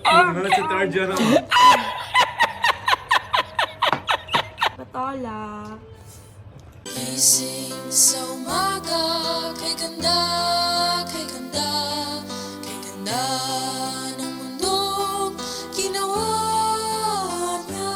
Ano sa third year ako? Patola. Gising sa umaga, kay ganda, kay ganda, kay ganda ng mundong ginawa niya.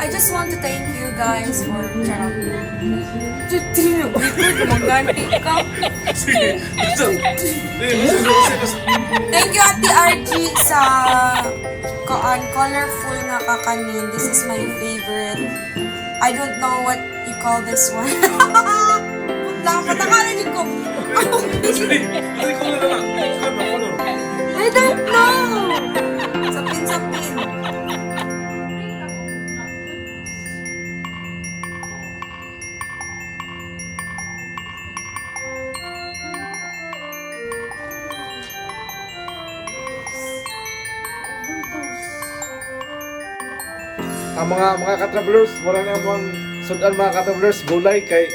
I just want to thank you guys for charot. Gumaganti ka. Sige. Thank you Ate Archie sa colorful na kakanin. This is my favorite. I don't know what you call this one. Patangalan din ko. I don't know. Sapin-sapin. Ang mga ka-travelers, wala na mga sudan mga ka-travelers, gulay kay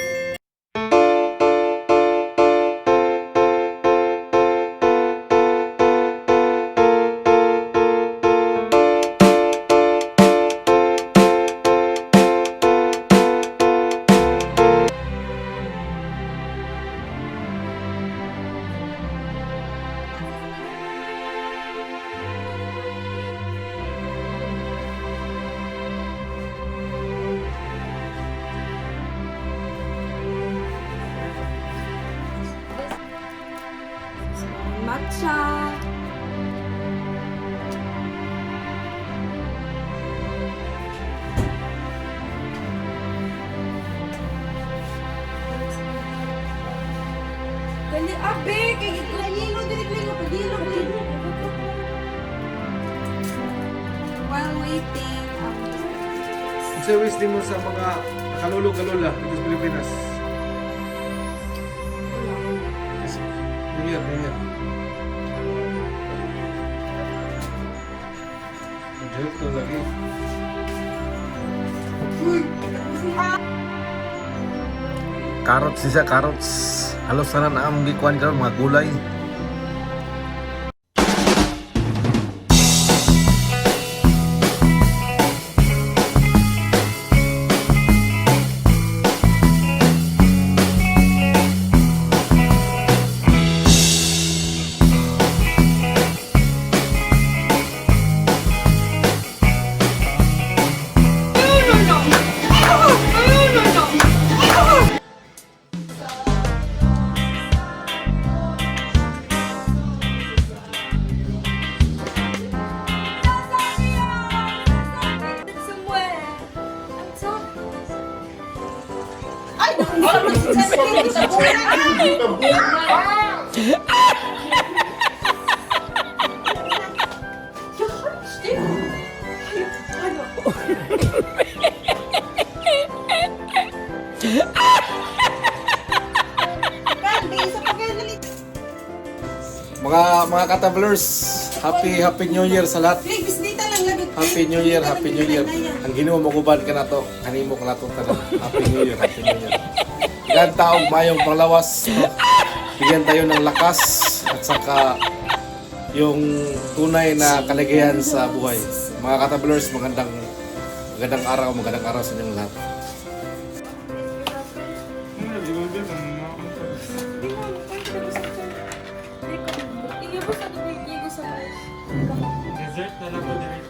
Matcha. Dali, abe! Kaya ito, dili. While waiting, service din mo sa mga nakalulog-kalula dito sa Pilipinas. New Year. Ito lagi. Carrots siya, carrots. Halos sana na ang gikuan karon mga gulay. Mga ka-travelers, happy New Year sa lahat. Happy New Year. Ang Ginoo mo kuban ka na to, kanimo ka na to tanan. Happy New Year. Ilan taong mayong panglawas, no? Bigyan tayo ng lakas at saka yung tunay na kaligayahan sa buhay. Mga ka-travelers, magandang araw sa inyong lahat. Dessert na lang ko direct.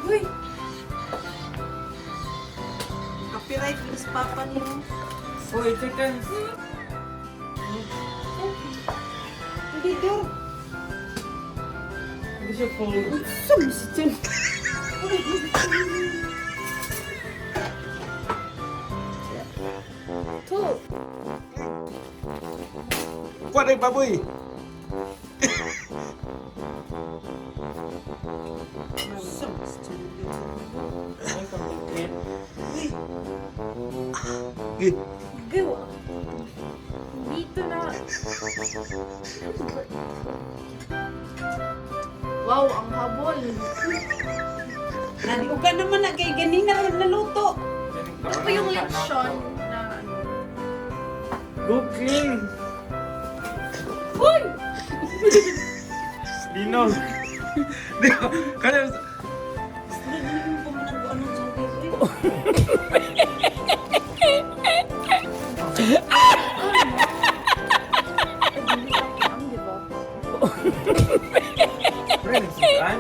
Uy! Copyright, please, papa niyo. Uy, chicken. Hindi daw. Hindi siya pong... Sabi si Chen. Two. Kuha na yung baboy. Eh, Gawa. Dito na. Wow, ang habol. Nani, uga naman na kay ganina rin naluto. Ano pa yung lechon na ano? Cooking! Uy! Linog! Di ko, kaya... Ang di ba? Pre, nagsitaan?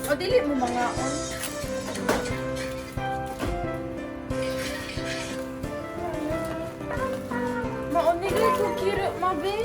O dili mo mga on. Maon nila ko kira mabe.